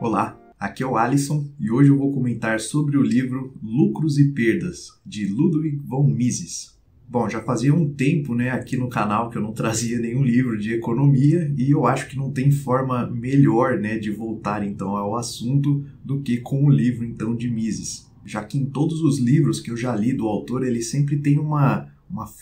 Olá, aqui é o Alisson e hoje eu vou comentar sobre o livro Lucros e Perdas, de Ludwig von Mises. Bom, já fazia um tempo, aqui no canal que eu não trazia nenhum livro de economia e eu acho que não tem forma melhor, de voltar então ao assunto do que com o livro então de Mises. Já que em todos os livros que eu já li do autor, ele sempre tem uma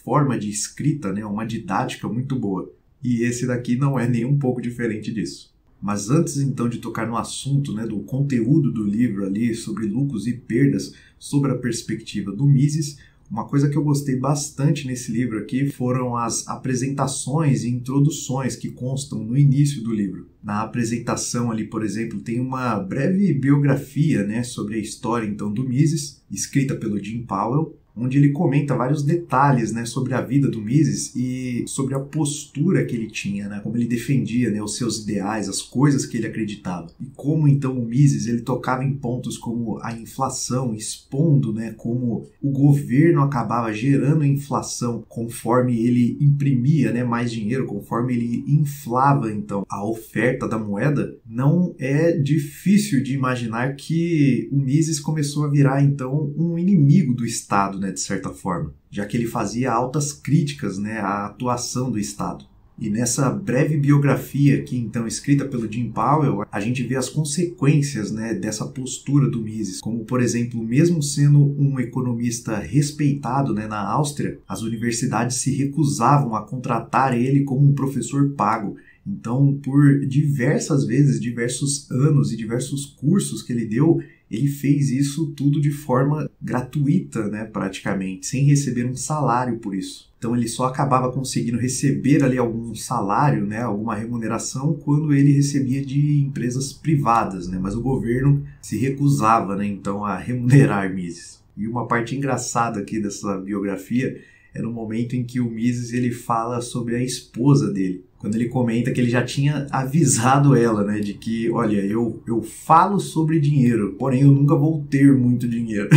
forma de escrita, uma didática muito boa. E esse daqui não é nem um pouco diferente disso. Mas antes então de tocar no assunto, do conteúdo do livro ali, sobre lucros e perdas, sobre a perspectiva do Mises, uma coisa que eu gostei bastante nesse livro aqui foram as apresentações e introduções que constam no início do livro. Na apresentação ali, por exemplo, tem uma breve biografia, sobre a história então do Mises, escrita pelo Jim Powell, onde ele comenta vários detalhes, sobre a vida do Mises e sobre a postura que ele tinha, como ele defendia, os seus ideais, as coisas que ele acreditava. E como então o Mises ele tocava em pontos como a inflação, expondo, como o governo acabava gerando inflação conforme ele imprimia, mais dinheiro, conforme ele inflava então a oferta da moeda. Não é difícil de imaginar que o Mises começou a virar então um inimigo do Estado, de certa forma, já que ele fazia altas críticas, à atuação do Estado. E nessa breve biografia aqui, então, escrita pelo Jim Powell, a gente vê as consequências, dessa postura do Mises. Como, por exemplo, mesmo sendo um economista respeitado, na Áustria, as universidades se recusavam a contratar ele como um professor pago. Então, por diversas vezes, diversos anos e diversos cursos que ele deu, ele fez isso tudo de forma gratuita, praticamente, sem receber um salário por isso. Então ele só acabava conseguindo receber ali algum salário, alguma remuneração, quando ele recebia de empresas privadas, mas o governo se recusava, então, a remunerar Mises. E uma parte engraçada aqui dessa biografia é no momento em que o Mises ele fala sobre a esposa dele. Quando ele comenta que ele já tinha avisado ela, de que, olha, eu falo sobre dinheiro, porém eu nunca vou ter muito dinheiro.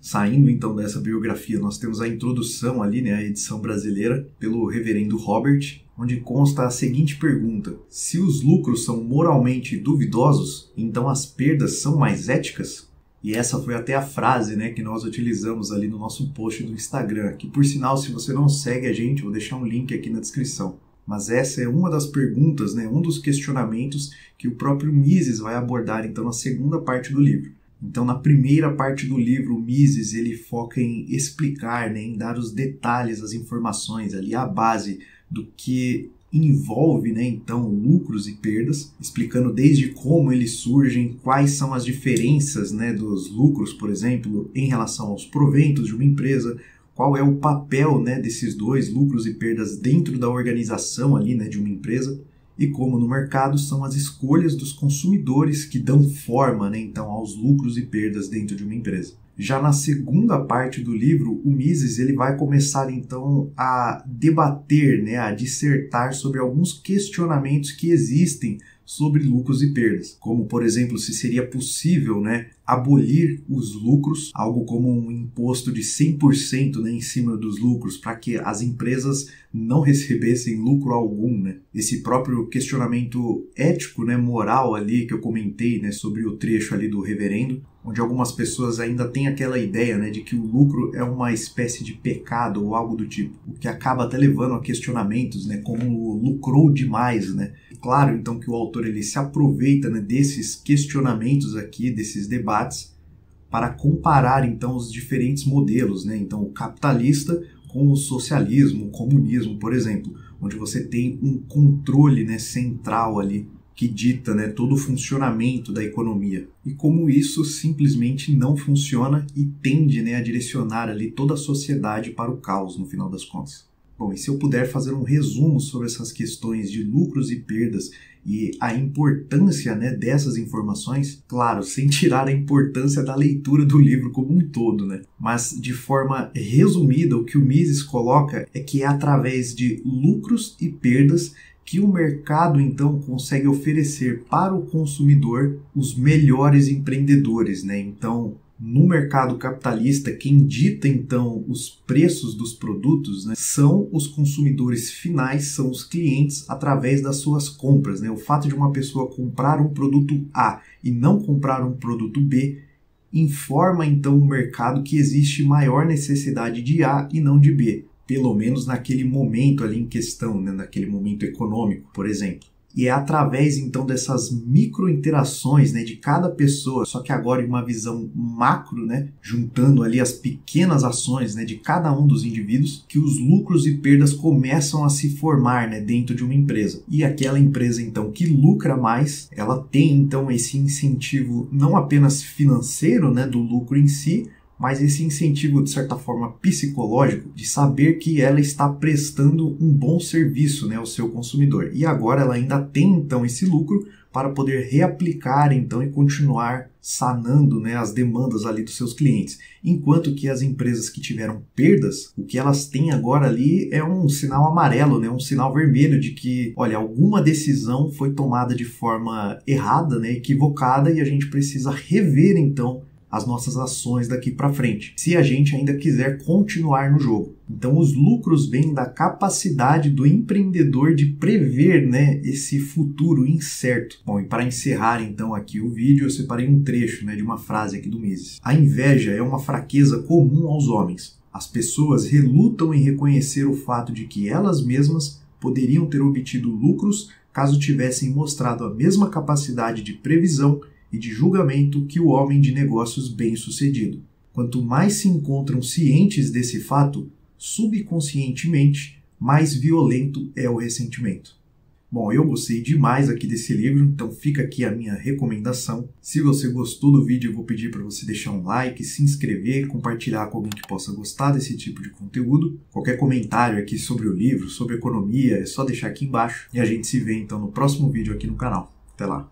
Saindo então dessa biografia, nós temos a introdução ali, a edição brasileira, pelo reverendo Robert, onde consta a seguinte pergunta: se os lucros são moralmente duvidosos, então as perdas são mais éticas? E essa foi até a frase, que nós utilizamos ali no nosso post do Instagram, que por sinal, se você não segue a gente, eu vou deixar um link aqui na descrição. Mas essa é uma das perguntas, um dos questionamentos que o próprio Mises vai abordar então na segunda parte do livro. Então, na primeira parte do livro, o Mises ele foca em explicar, em dar os detalhes, as informações ali, a base do que envolve, então, lucros e perdas, explicando desde como eles surgem, quais são as diferenças, dos lucros, por exemplo, em relação aos proventos de uma empresa, qual é o papel, desses dois, lucros e perdas, dentro da organização ali, de uma empresa, e como no mercado são as escolhas dos consumidores que dão forma, então, aos lucros e perdas dentro de uma empresa. Já na segunda parte do livro, o Mises ele vai começar então a debater, a dissertar sobre alguns questionamentos que existem sobre lucros e perdas, como por exemplo se seria possível abolir os lucros, algo como um imposto de 100% em cima dos lucros, para que as empresas não recebessem lucro algum. Esse próprio questionamento ético, moral ali que eu comentei sobre o trecho ali do reverendo, onde algumas pessoas ainda têm aquela ideia de que o lucro é uma espécie de pecado ou algo do tipo, o que acaba até levando a questionamentos, como lucrou demais. Claro, então, que o autor ele se aproveita desses questionamentos aqui, desses debates, para comparar então os diferentes modelos, então o capitalista com o socialismo, o comunismo, por exemplo, onde você tem um controle central ali, que dita todo o funcionamento da economia. E como isso simplesmente não funciona e tende a direcionar ali toda a sociedade para o caos no final das contas. Bom, e se eu puder fazer um resumo sobre essas questões de lucros e perdas e a importância dessas informações, claro, sem tirar a importância da leitura do livro como um todo, mas de forma resumida, o que o Mises coloca é que é através de lucros e perdas que o mercado, então, consegue oferecer para o consumidor os melhores empreendedores, Então, No mercado capitalista, quem dita então os preços dos produtos, né, são os consumidores finais, são os clientes através das suas compras, né? O fato de uma pessoa comprar um produto A e não comprar um produto B informa então o mercado que existe maior necessidade de A e não de B, pelo menos naquele momento ali em questão, né, naquele momento econômico, por exemplo. E é através, então, dessas micro-interações, né, de cada pessoa, só que agora em uma visão macro, né, juntando ali as pequenas ações, né, de cada um dos indivíduos, que os lucros e perdas começam a se formar, né, dentro de uma empresa. E aquela empresa, então, que lucra mais, ela tem, então, esse incentivo não apenas financeiro, né, do lucro em si, mas esse incentivo, de certa forma, psicológico, de saber que ela está prestando um bom serviço, né, ao seu consumidor. E agora ela ainda tem, então, esse lucro para poder reaplicar, então, e continuar sanando, né, as demandas ali dos seus clientes. Enquanto que as empresas que tiveram perdas, o que elas têm agora ali é um sinal amarelo, né, um sinal vermelho de que, olha, alguma decisão foi tomada de forma errada, né, equivocada, e a gente precisa rever, então, as nossas ações daqui para frente, se a gente ainda quiser continuar no jogo. Então os lucros vêm da capacidade do empreendedor de prever, né, esse futuro incerto. Bom, e para encerrar então aqui o vídeo, eu separei um trecho, né, de uma frase aqui do Mises. A inveja é uma fraqueza comum aos homens. As pessoas relutam em reconhecer o fato de que elas mesmas poderiam ter obtido lucros caso tivessem mostrado a mesma capacidade de previsão e de julgamento que o homem de negócios bem-sucedido. Quanto mais se encontram cientes desse fato, subconscientemente, mais violento é o ressentimento. Bom, eu gostei demais aqui desse livro, então fica aqui a minha recomendação. Se você gostou do vídeo, eu vou pedir para você deixar um like, se inscrever, compartilhar com alguém que possa gostar desse tipo de conteúdo. Qualquer comentário aqui sobre o livro, sobre economia, é só deixar aqui embaixo. E a gente se vê então no próximo vídeo aqui no canal. Até lá!